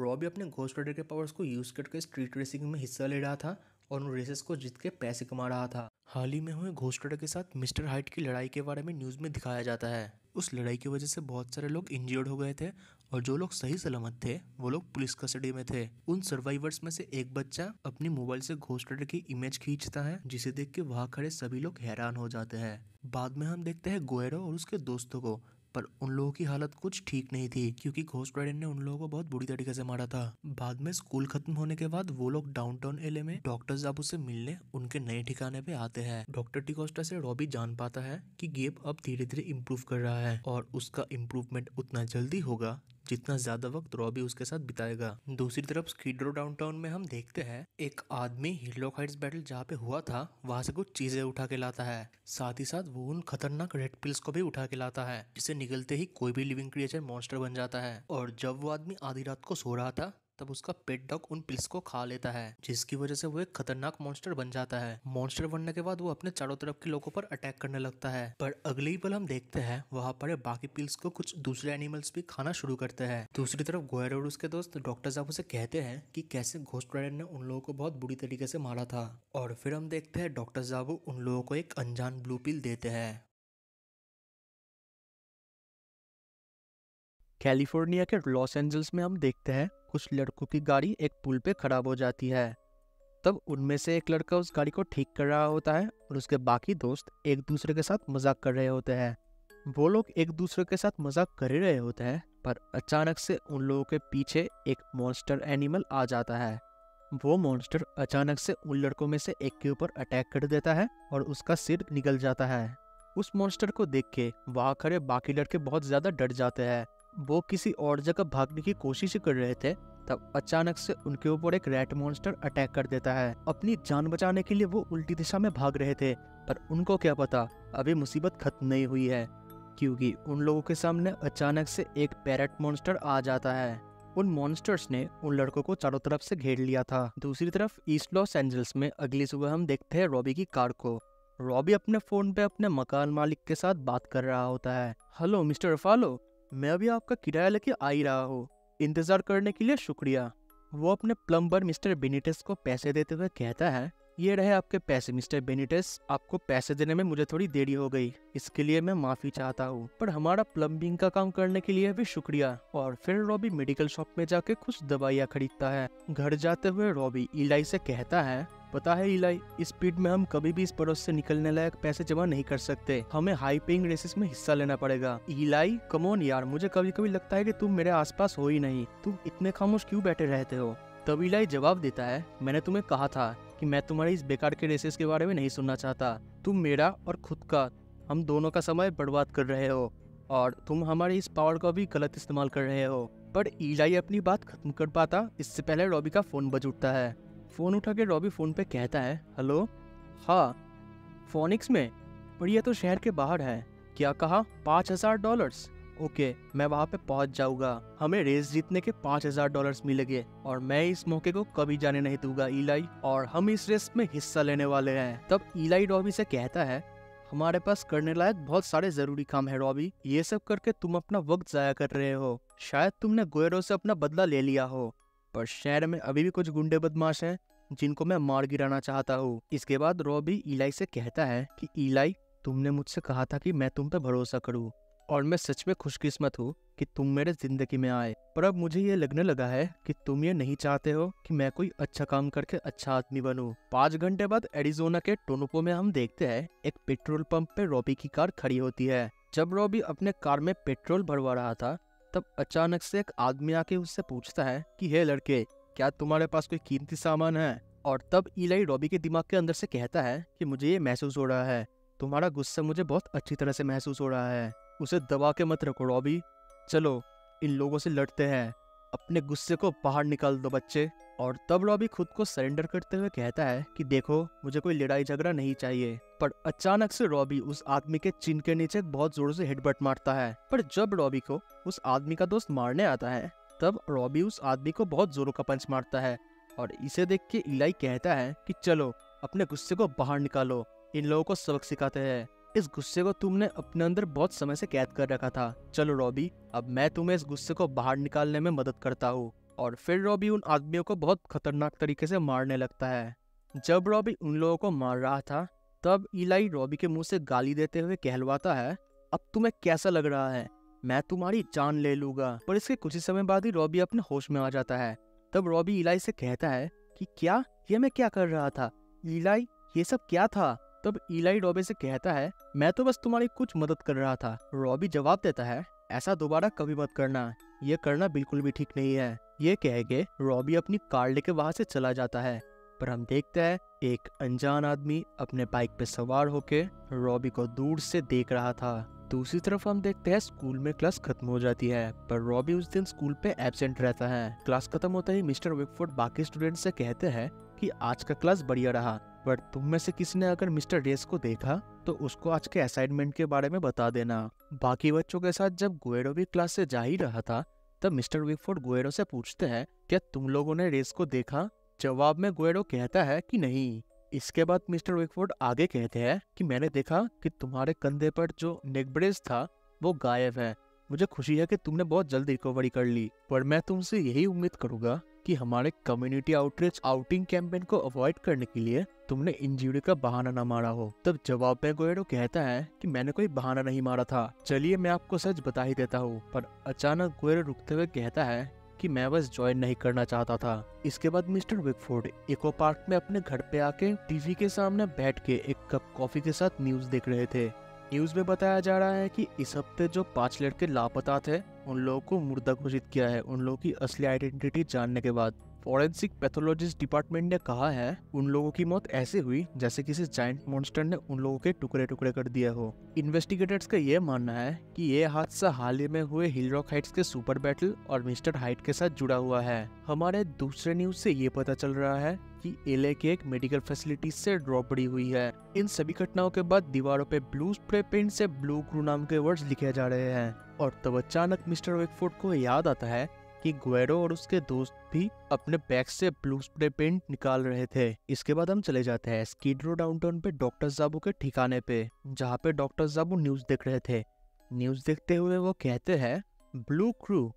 Robbie अपने ghost rider के powers को यूज करके स्ट्रीट रेसिंग में हिस्सा ले रहा था और उन रेसेस को जीत के पैसे कमा रहा था। हाल ही में हुए घोस्ट राइडर के साथ मिस्टर हाइट की लड़ाई के बारे में न्यूज में दिखाया जाता है। उस लड़ाई की वजह से बहुत सारे लोग इंजर्ड हो गए थे और जो लोग सही सलामत थे वो लोग पुलिस कस्टडी में थे। उन सर्वाइवर्स में से एक बच्चा अपनी मोबाइल से घोस्ट राइडर की इमेज खींचता है, जिसे देख के वहां खड़े सभी लोग हैरान हो जाते हैं। बाद में हम देखते हैं गोएरो और उसके दोस्तों को, पर उन लोगों की हालत कुछ ठीक नहीं थी क्योंकि घोस्ट राइडर ने उन लोगों को बहुत बुरी तरीके से मारा था। बाद में स्कूल खत्म होने के बाद वो लोग डाउनटाउन एलए में डॉक्टर जाबू से मिलने उनके नए ठिकाने पे आते हैं। डॉक्टर टिकोस्टा से रॉबी जान पाता है कि गेब अब धीरे धीरे इम्प्रूव कर रहा है और उसका इम्प्रूवमेंट उतना जल्दी होगा जितना ज्यादा वक्त रॉबी उसके साथ बिताएगा। दूसरी तरफ स्कीड रो डाउनटाउन में हम देखते हैं एक आदमी हिलॉक हाइट्स बैटल जहाँ पे हुआ था वहां से कुछ चीजें उठा के लाता है। साथ ही साथ वो उन खतरनाक रेड पिल्स को भी उठा के लाता है, जिसे निगलते ही कोई भी लिविंग क्रिएचर मॉन्स्टर बन जाता है। और जब वो आदमी आधी रात को सो रहा था तब उसका पेट डॉग उन पिल्स को खा लेता है, जिसकी वजह से वो एक खतरनाक मॉन्स्टर बन जाता है। मॉन्स्टर बनने के बाद वो अपने चारों तरफ के लोगों पर अटैक करने लगता है, पर अगले ही पल हम देखते हैं वहां पर बाकी पिल्स को कुछ दूसरे एनिमल्स भी खाना शुरू करते हैं। दूसरी तरफ गोएरो और उसके दोस्त डॉक्टर जाबू से कहते हैं कि कैसे घोस्ट राइडर ने उन लोगों को बहुत बुरी तरीके से मारा था, और फिर हम देखते हैं डॉक्टर जाबू उन लोगों को एक अनजान ब्लू पिल देते हैं। कैलिफोर्निया के लॉस एंजल्स में हम देखते हैं कुछ लड़कों की गाड़ी एक पुल पे खराब हो जाती है। तब उनमें से एक लड़का उस गाड़ी को ठीक कर रहा होता है और उसके बाकी दोस्त एक दूसरे के साथ मजाक कर रहे होते हैं। वो लोग एक दूसरे के साथ मजाक कर ही रहे होते हैं, पर अचानक से उन लोगों के पीछे एक मॉन्स्टर एनिमल आ जाता है। वो मॉन्स्टर अचानक से उन लड़कों में से एक के ऊपर अटैक कर देता है और उसका सिर निकल जाता है। उस मॉन्स्टर को देख के वहां खड़े बाकी लड़के बहुत ज्यादा डर जाते हैं। वो किसी और जगह भागने की कोशिश कर रहे थे, तब अचानक से उनके ऊपर एक रैट मॉन्स्टर अटैक कर देता है। अपनी जान बचाने के लिए वो उल्टी दिशा में भाग रहे थे, पर उनको क्या पता अभी मुसीबत खत्म नहीं हुई है, क्योंकि उन लोगों के सामने अचानक से एक पैरेट मॉन्स्टर आ जाता है। उन मॉन्स्टर्स ने उन लड़कों को चारों तरफ से घेर लिया था। दूसरी तरफ ईस्ट लॉस एंजल्स में अगली सुबह हम देखते हैं रॉबी की कार को। रॉबी अपने फोन पे अपने मकान मालिक के साथ बात कर रहा होता है। हेलो मिस्टर फालो, मैं अभी आपका किराया लेके आ ही रहा हूँ, इंतजार करने के लिए शुक्रिया। वो अपने प्लम्बर मिस्टर बेनिटेस को पैसे देते हुए कहता है, ये रहे आपके पैसे मिस्टर बेनिटेस, आपको पैसे देने में मुझे थोड़ी देरी हो गई, इसके लिए मैं माफी चाहता हूँ, पर हमारा प्लम्बिंग का काम करने के लिए भी शुक्रिया। और फिर रॉबी मेडिकल शॉप में जाके कुछ दवाइयाँ खरीदता है। घर जाते हुए रॉबी इलाई से कहता है, पता है इलाई, इस स्पीड में हम कभी भी इस पड़ोस से निकलने लायक पैसे जमा नहीं कर सकते, हमें हाई पेइंग रेसेस में हिस्सा लेना पड़ेगा। इलाई कम ऑन यार, मुझे कभी कभी लगता है कि तुम मेरे आसपास हो ही नहीं, तुम इतने खामोश क्यों बैठे रहते हो। तब इलाई जवाब देता है, मैंने तुम्हें कहा था कि मैं तुम्हारी इस बेकार के रेसेस के बारे में नहीं सुनना चाहता। तुम मेरा और खुद का, हम दोनों का समय बर्बाद कर रहे हो और तुम हमारी इस पावर का भी गलत इस्तेमाल कर रहे हो। पर इलाई अपनी बात खत्म कर पाता इससे पहले रॉबी का फोन बज उठता है। फोन उठा के रॉबी फोन पे कहता है, हेलो, हाँ फोनिक्स में, पर ये तो शहर के बाहर है। क्या कहा, $5000? ओके, मैं वहाँ पे पहुँच जाऊंगा। हमें रेस जीतने के $5000 मिलेंगे और मैं इस मौके को कभी जाने नहीं दूंगा इलाई, और हम इस रेस में हिस्सा लेने वाले हैं। तब इलाई रॉबी से कहता है, हमारे पास करने लायक बहुत सारे जरूरी काम है रॉबी, ये सब करके तुम अपना वक्त जाया कर रहे हो। शायद तुमने गोएरो से अपना बदला ले लिया हो, पर शहर में अभी भी कुछ गुंडे बदमाश हैं जिनको मैं मार गिराना चाहता हूँ। इसके बाद रॉबी इलाई से कहता है कि इलाई, तुमने मुझसे कहा था कि मैं तुम पे भरोसा करूँ, और मैं सच में खुशकिस्मत हूँ कि तुम मेरे जिंदगी में आए, पर अब मुझे ये लगने लगा है कि तुम ये नहीं चाहते हो कि मैं कोई अच्छा काम करके अच्छा आदमी बनूं। 5 घंटे बाद एरिजोना के टोनोपो में हम देखते हैं एक पेट्रोल पंप पे रॉबी की कार खड़ी होती है। जब रॉबी अपने कार में पेट्रोल भरवा रहा था, तब अचानक से एक आदमी आके उससे पूछता है कि हे लड़के, क्या तुम्हारे पास कोई कीमती सामान है। और तब इलाई रॉबी के दिमाग के अंदर से कहता है कि मुझे ये महसूस हो रहा है, तुम्हारा गुस्सा मुझे बहुत अच्छी तरह से महसूस हो रहा है, उसे दबा के मत रखो रॉबी, चलो इन लोगों से लड़ते हैं, अपने गुस्से को बाहर निकाल दो बच्चे। और तब रॉबी खुद को सरेंडर करते हुए कहता है कि देखो, मुझे कोई लड़ाई झगड़ा नहीं चाहिए। पर अचानक से रॉबी उस आदमी के चिन के नीचे बहुत जोर से हेडबट मारता है। पर जब रॉबी को उस आदमी का दोस्त मारने आता है, तब रॉबी उस आदमी को बहुत जोरों का पंच मारता है, और इसे देख के इलाई कहता है कि चलो अपने गुस्से को बाहर निकालो, इन लोगों को सबक सिखाते हैं। इस गुस्से को तुमने अपने अंदर बहुत समय से कैद कर रखा था। चलो रॉबी, अब मैं तुम्हें इस गुस्से को बाहर निकालने में मदद करता हूँ। और फिर रॉबी उन आदमियों को बहुत खतरनाक तरीके से मारने लगता है। जब रॉबी उन लोगों को मार रहा था तब इलाई रॉबी के मुंह से गाली देते हुए कहलवाता है, अब तुम्हें कैसा लग रहा है, मैं तुम्हारी जान ले लूंगा। पर इसके कुछ ही समय बाद ही रॉबी अपने होश में आ जाता है। तब रॉबी इलाई से कहता है कि क्या ये मैं क्या कर रहा था, इलाई ये सब क्या था। तब इलाई रॉबी से कहता है, मैं तो बस तुम्हारी कुछ मदद कर रहा था। रॉबी जवाब देता है, ऐसा दोबारा कभी मत करना, ये करना बिल्कुल भी ठीक नहीं है। ये कह के रॉबी अपनी कार लेके वहां से चला जाता है। पर हम देखते हैं एक अनजान आदमी अपने बाइक पे सवार होके रॉबी को दूर से देख रहा था। दूसरी तरफ हम देखते हैं स्कूल में क्लास खत्म हो जाती है, पर रॉबी उस दिन स्कूल पे एब्सेंट रहता है। क्लास खत्म होते ही मिस्टर विकफोर्ड बाकी स्टूडेंट से कहते हैं कि आज का क्लास बढ़िया रहा, पर तुम में से किसी ने अगर मिस्टर रेस को देखा तो उसको आज के असाइनमेंट के बारे में बता देना। बाकी बच्चों के साथ जब गुएरो भी क्लास से जा ही रहा था तब मिस्टर विकफोर्ड गुएरो से पूछते हैं, क्या तुम लोगों ने रेस को देखा। जवाब में गुएरो कहता है कि नहीं। इसके बाद मिस्टर विकफोर्ड आगे कहते हैं कि मैंने देखा कि तुम्हारे कंधे पर जो नेक ब्रेस था वो गायब है। मुझे खुशी है कि तुमने बहुत जल्द रिकवरी कर ली, पर मैं तुमसे यही उम्मीद करूंगा कि हमारे कम्युनिटी आउटरीच आउटिंग कैंपेन को अवॉइड करने के लिए तुमने इंजरी का बहाना न मारा हो। तब जवाब में गुएरो कहता है कि मैंने कोई बहाना नहीं मारा था, चलिए मैं आपको सच बता ही देता हूँ। पर अचानक गुएरो रुकते हुए कहता है कि मैं बस ज्वाइन नहीं करना चाहता था। इसके बाद मिस्टर विकफोर्ड इको पार्क में अपने घर पे आके टीवी के सामने बैठ के एक कप कॉफी के साथ न्यूज देख रहे थे। न्यूज में बताया जा रहा है कि इस हफ्ते जो 5 लड़के लापता थे उन लोगों को मुर्दा घोषित किया है उन लोगों की असली आइडेंटिटी जानने के बाद। फॉरेंसिक पैथोलॉजिस्ट डिपार्टमेंट ने कहा है उन लोगों की मौत ऐसे हुई जैसे किसी जायंट मॉन्स्टर ने उन लोगों के टुकड़े टुकड़े कर दिया हो। इन्वेस्टिगेटर्स का ये मानना है कि ये हादसा हाल ही में हुए हिल रॉक हाइट्स के सुपर बैटल और मिस्टर हाइट के साथ जुड़ा हुआ है। हमारे दूसरे न्यूज से ये पता चल रहा है कि एलए के एक मेडिकल फैसिलिटी से रॉबरी हुई है। इन सभी घटनाओं के बाद दीवारों पे ब्लू स्प्रे पेंट से ब्लू क्रू नाम के वर्ड्स लिखे जा रहे हैं। और तब अचानक मिस्टर विकफोर्ड को याद आता है कि गुएरो और उसके दोस्त भी अपने बैग से ब्लू स्प्रे पेंट निकाल रहे थे। इसके बाद हम चले जाते हैं स्किड रो डाउनटाउन पे डॉक्टर जाबू के ठिकाने पे, जहाँ पे डॉक्टर जाबू न्यूज देख रहे थे। न्यूज देखते हुए वो कहते हैं, ब्लू क्रू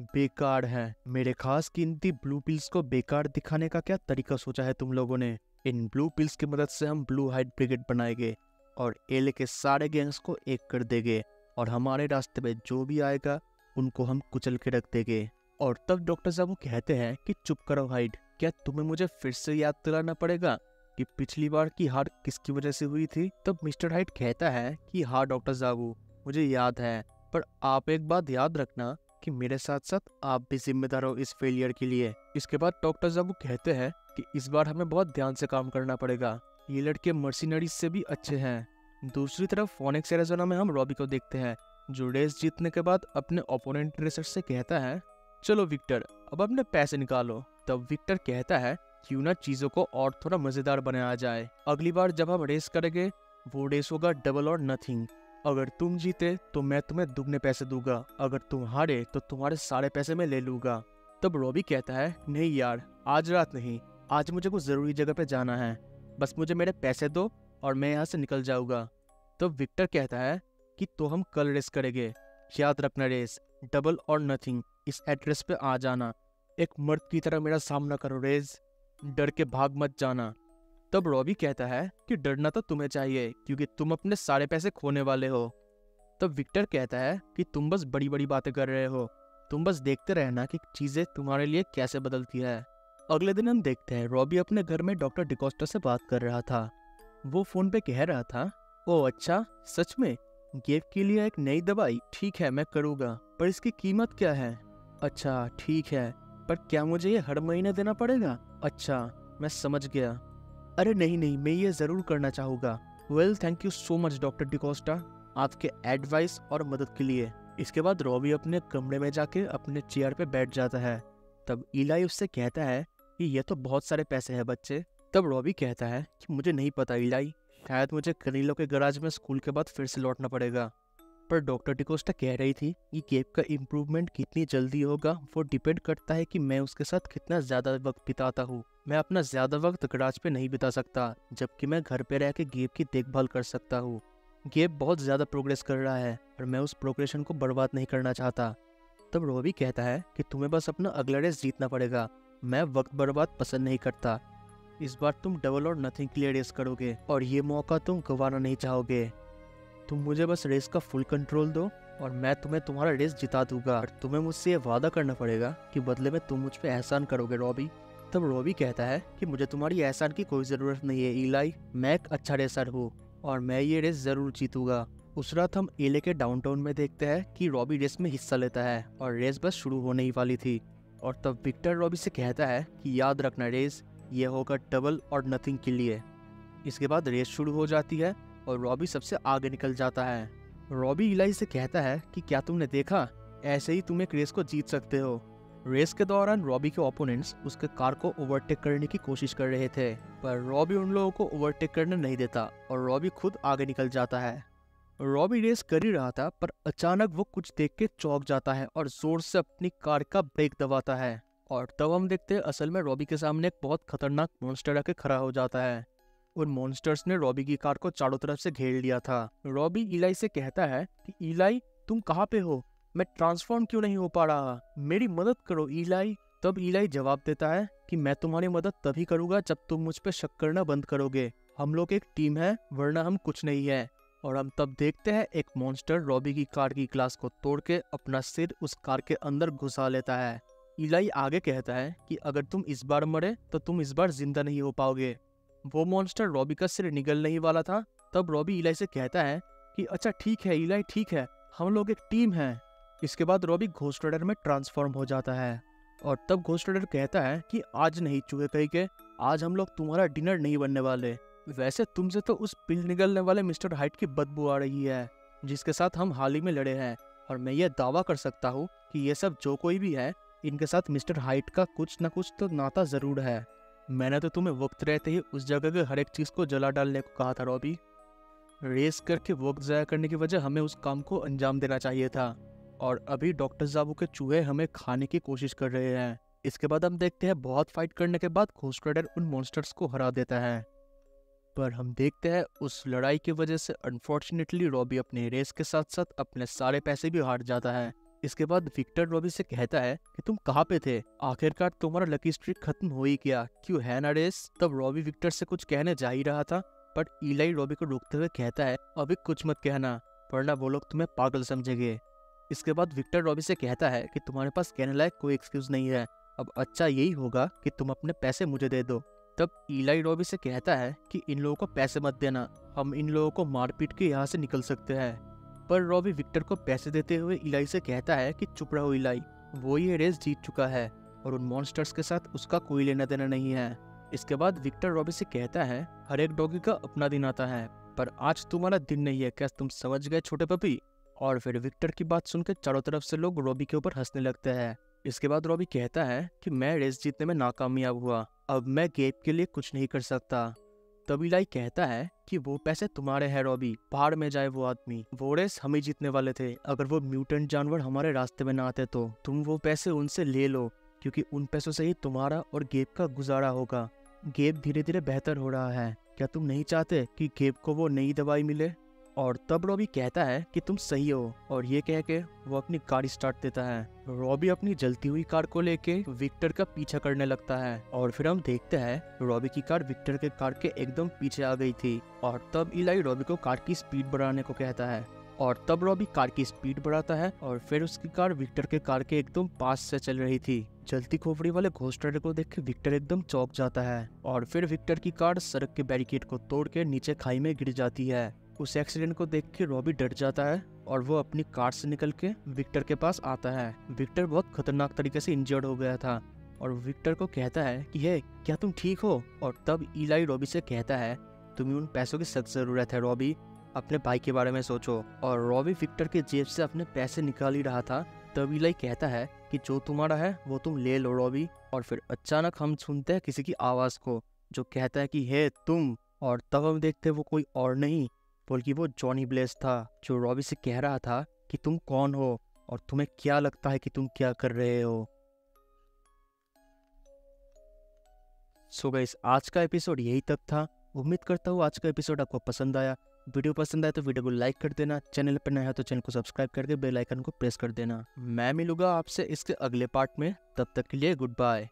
बेकार है। मेरे खास कीमती ब्लू पिल्स को बेकार दिखाने का क्या तरीका सोचा है तुम लोगों ने। इन ब्लू पिल्स की मदद से हम ब्लू हाइट ब्रिगेड बनाएंगे और एले के सारे गैंग्स को एक कर देंगे और हमारे रास्ते में जो भी आएगा उनको हम कुचल के रख देंगे। और तब डॉक्टर साहब कहते हैं कि चुप करो हाइड, क्या तुम्हें मुझे फिर से याद दिलाना पड़ेगा कि पिछली बार की हार किसकी वजह से हुई थी। तब मिस्टर हाइड कहता है कि हाँ डॉक्टर साहब मुझे याद है, पर आप एक बात याद रखना कि मेरे साथ साथ आप भी जिम्मेदार हो इस फेलियर के लिए। इसके बाद डॉक्टर साहब कहते हैं कि इस बार हमें बहुत ध्यान से काम करना पड़ेगा, ये लड़के मर्सिनरीज से भी अच्छे हैं। दूसरी तरफ फोनिक्स एरिज़ोना में हम रॉबी को देखते हैं जो रेस जीतने के बाद अपने ओपोनेंट रेसर से कहता है, चलो विक्टर अब अपने पैसे निकालो। तब विक्टर कहता है क्यों ना चीजों को और थोड़ा मजेदार बनाया जाए, अगली बार जब हम रेस करेंगे वो रेस होगा डबल और नथिंग। अगर तुम जीते तो मैं तुम्हें दुगने पैसे दूंगा, अगर तुम हारे तो तुम्हारे सारे पैसे मैं ले लूंगा। तब रॉबी कहता है नहीं यार आज रात नहीं, आज मुझे कुछ जरूरी जगह पे जाना है, बस मुझे मेरे पैसे दो और मैं यहाँ से निकल जाऊंगा। तो विक्टर कहता है कि तो हम कल रेस करेंगे, याद रखना रेस डबल और नथिंग, इस एड्रेस पे आ जाना, एक मर्द की तरह मेरा सामना करो रेस, डर के भाग मत जाना। तब रॉबी कहता है कि डरना तो तुम्हें चाहिए क्योंकि तुम अपने सारे पैसे खोने वाले हो। तब विक्टर कहता है कि तुम बस बड़ी बड़ी बातें कर रहे हो, तुम बस देखते रहना कि चीजें तुम्हारे लिए कैसे बदलती है। अगले दिन हम देखते हैं रॉबी अपने घर में डॉक्टर डिकोस्टा से बात कर रहा था। वो फोन पे कह रहा था, ओ अच्छा सच में, गेव के लिए एक नई दवाई, ठीक है मैं करूँगा, पर इसकी कीमत क्या है। अच्छा ठीक है, पर क्या मुझे ये हर महीने देना पड़ेगा। अच्छा मैं समझ गया। अरे नहीं नहीं मैं ये जरूर करना चाहूँगा। Well thank you so much doctor D'Costa आपके एडवाइस और मदद के लिए। इसके बाद रॉबी अपने कमरे में जाके अपने चेयर पे बैठ जाता है। तब इलाई उससे कहता है कि ये तो बहुत सारे पैसे हैं बच्चे। तब रॉबी कहता है कि मुझे नहीं पता इलाई, शायद मुझे कनीलो के गराज में स्कूल के बाद फिर से लौटना पड़ेगा। पर डॉक्टर डिकोस्टा कह रही थी कि गेब का इम्प्रूवमेंट कितनी जल्दी होगा वो डिपेंड करता है कि मैं उसके साथ कितना ज़्यादा वक्त बिताता हूँ। मैं अपना ज़्यादा वक्त गराज पे नहीं बिता सकता, जबकि मैं घर पे रह के गेब की देखभाल कर सकता हूँ। गेब बहुत ज़्यादा प्रोग्रेस कर रहा है और मैं उस प्रोग्रेशन को बर्बाद नहीं करना चाहता। तब रॉबी कहता है कि तुम्हें बस अपना अगला रेस जीतना पड़ेगा, मैं वक्त बर्बाद पसंद नहीं करता। इस बार तुम डबल और नथिंग के लिए रेस करोगे और ये मौका तुम गंवाना नहीं चाहोगे। तुम मुझे बस रेस का फुल कंट्रोल दो और मैं तुम्हें तुम्हारा रेस जिता दूंगा। और तुम्हें मुझसे ये वादा करना पड़ेगा कि बदले में तुम मुझ पे एहसान करोगे रॉबी। तब रॉबी कहता है कि मुझे तुम्हारी एहसान की कोई ज़रूरत नहीं है इलाई, मैं एक अच्छा रेसर हूँ और मैं ये रेस ज़रूर जीतूंगा। उस रात हम एले के डाउनटाउन में देखते हैं कि रॉबी रेस में हिस्सा लेता है और रेस बस शुरू होने ही वाली थी। और तब विक्टर रॉबी से कहता है कि याद रखना रेस ये होगा डबल और नथिंग के लिए। इसके बाद रेस शुरू हो जाती है और रॉबी सबसे आगे निकल जाता है। रॉबी इलाई से कहता है कि क्या तुमने देखा, ऐसे ही तुम एक रेस को जीत सकते हो। रेस के दौरान रॉबी के ओपोनेंट्स उसके कार को ओवरटेक करने की कोशिश कर रहे थे, पर रॉबी उन लोगों को ओवरटेक करने नहीं देता और रॉबी खुद आगे निकल जाता है। रॉबी रेस कर ही रहा था पर अचानक वो कुछ देख के चौंक जाता है और जोर से अपनी कार का ब्रेक दबाता है। और तब हम देखते हैं असल में रॉबी के सामने एक बहुत खतरनाक मॉन्स्टर आके खड़ा हो जाता है। उन मॉन्स्टर्स ने रॉबी की कार को चारों तरफ से घेर लिया था। रॉबी इलाई से कहता है कि इलाई तुम कहाँ पे हो, मैं ट्रांसफॉर्म क्यों नहीं हो पा रहा, मेरी मदद करो इलाई। तब इलाई जवाब देता है कि मैं तुम्हारी मदद तभी करूंगा जब तुम मुझ पे शक करना बंद करोगे। हम लोग एक टीम है वरना हम कुछ नहीं है। और हम तब देखते हैं एक मॉन्स्टर रॉबी की कार की ग्लास को तोड़ के अपना सिर उस कार के अंदर घुसा लेता है। इलाई आगे कहता है कि अगर तुम इस बार मरे तो तुम इस बार जिंदा नहीं हो पाओगे। वो मॉन्स्टर रॉबी का सिर निगलने ही वाला था। तब रॉबी इलाई से कहता है कि अच्छा ठीक है इलाई, ठीक है, हम लोग एक टीम हैं। इसके बाद रॉबी घोस्ट राइडर में ट्रांसफॉर्म हो जाता है और तब घोस्ट राइडर कहता है कि आज नहीं चूहे कहीं के, आज हम लोग तुम्हारा डिनर नहीं बनने वाले। वैसे तुमसे तो उस पिल निगलने वाले मिस्टर हाइट की बदबू आ रही है जिसके साथ हम हाल ही में लड़े हैं, और मैं ये दावा कर सकता हूँ कि ये सब जो कोई भी है इनके साथ मिस्टर हाइट का कुछ न कुछ तो नाता जरूर है। मैंने तो तुम्हें वक्त रहते ही उस जगह के हर एक चीज को जला डालने को कहा था रॉबी। रेस करके वक्त ज़ाया करने की वजह हमें उस काम को अंजाम देना चाहिए था, और अभी डॉक्टर जाबू के चूहे हमें खाने की कोशिश कर रहे हैं। इसके बाद हम देखते हैं बहुत फाइट करने के बाद घोस्ट राइडर उन मॉन्स्टर्स को हरा देता है। पर हम देखते हैं उस लड़ाई की वजह से अनफॉर्चुनेटली रॉबी अपने रेस के साथ साथ अपने सारे पैसे भी हार जाता है। इसके बाद विक्टर रॉबी से कहता है कि तुम कहाँ पे थे, आखिरकार तुम्हारा लकी स्ट्रीक खत्म हो ही गया, क्यों है ना रेस। तब रॉबी विक्टर से कुछ कहने जा ही रहा था पर इलाई रॉबी को रोकते हुए कहता है अभी कुछ मत कहना वरना वो लोग तुम्हें पागल समझेंगे। इसके बाद विक्टर रॉबी से कहता है कि तुम्हारे पास कहने लायक कोई एक्सक्यूज नहीं है, अब अच्छा यही होगा कि तुम अपने पैसे मुझे दे दो। तब इलाई रॉबी से कहता है कि इन लोगों को पैसे मत देना, हम इन लोगों को मारपीट के यहाँ से निकल सकते हैं। पर रॉबी विक्टर को पैसे देते हुए इलाई से कहता है कि चुप रहो इलाई, वो ये रेस जीत चुका है और उन मॉन्स्टर्स के साथ उसका कोई लेना देना नहीं है। इसके बाद विक्टर रॉबी से कहता है हर एक डॉगी का अपना दिन आता है पर आज तुम्हारा दिन नहीं है, क्या तुम समझ गए छोटे पपी। और फिर विक्टर की बात सुनकर चारों तरफ से लोग रॉबी के ऊपर हंसने लगते हैं। इसके बाद रॉबी कहता है कि मैं रेस जीतने में नाकामयाब हुआ, अब मैं गेब के लिए कुछ नहीं कर सकता। तब इलाई कहता है कि वो पैसे तुम्हारे हैं रॉबी, बाहर में जाए वो आदमी, वो रेस हम ही जीतने वाले थे, अगर वो म्यूटेंट जानवर हमारे रास्ते में ना आते तो तुम वो पैसे उनसे ले लो क्योंकि उन पैसों से ही तुम्हारा और गेब का गुजारा होगा। गेब धीरे धीरे बेहतर हो रहा है, क्या तुम नहीं चाहते कि गेब को वो नई दवाई मिले। और तब रॉबी कहता है कि तुम सही हो और ये कह के वो अपनी गाड़ी स्टार्ट देता है। रॉबी अपनी जलती हुई कार को लेके विक्टर का पीछा करने लगता है और फिर हम देखते हैं रॉबी की कार विक्टर के कार के एकदम पीछे आ गई थी। और तब इलाई रॉबी को कार की स्पीड बढ़ाने को कहता है और तब रॉबी कार की स्पीड बढ़ाता है और फिर उसकी कार विक्टर के कार के एकदम पास से चल रही थी। जलती खोपड़ी वाले घोस्ट राइडर को देख के विक्टर एकदम चौंक जाता है और फिर विक्टर की कार सड़क के बैरिकेड को तोड़ के नीचे खाई में गिर जाती है। उस एक्सीडेंट को देख के रॉबी डर जाता है और वो अपनी कार से निकल के विक्टर के पास आता है। विक्टर बहुत खतरनाक तरीके से इंजर्ड हो गया था और विक्टर को कहता है कि हे क्या तुम ठीक हो। और तब इलाई रॉबी से कहता है तुम्हें उन पैसों की सख्त जरूरत है रॉबी, अपने भाई के बारे में सोचो। और रॉबी विक्टर के जेब से अपने पैसे निकाल ही रहा था तब इलाई कहता है कि जो तुम्हारा है वो तुम ले लो रॉबी। और फिर अचानक हम सुनते हैं किसी की आवाज को जो कहता है कि हे तुम, और तब हम देखते हैं वो कोई और नहीं बल्कि वो जॉनी ब्लेज था जो रॉबी से कह रहा था कि तुम कौन हो और तुम्हें क्या लगता है कि तुम क्या कर रहे हो। सो गाइस आज का एपिसोड यही तक था। उम्मीद करता हूँ आज का एपिसोड आपको पसंद आया। वीडियो पसंद आए तो वीडियो को लाइक कर देना, चैनल पर नया है तो चैनल को सब्सक्राइब करके बेल आइकन को प्रेस कर देना। मैं मिलूंगा आपसे इसके अगले पार्ट में, तब तक के लिए गुड बाय।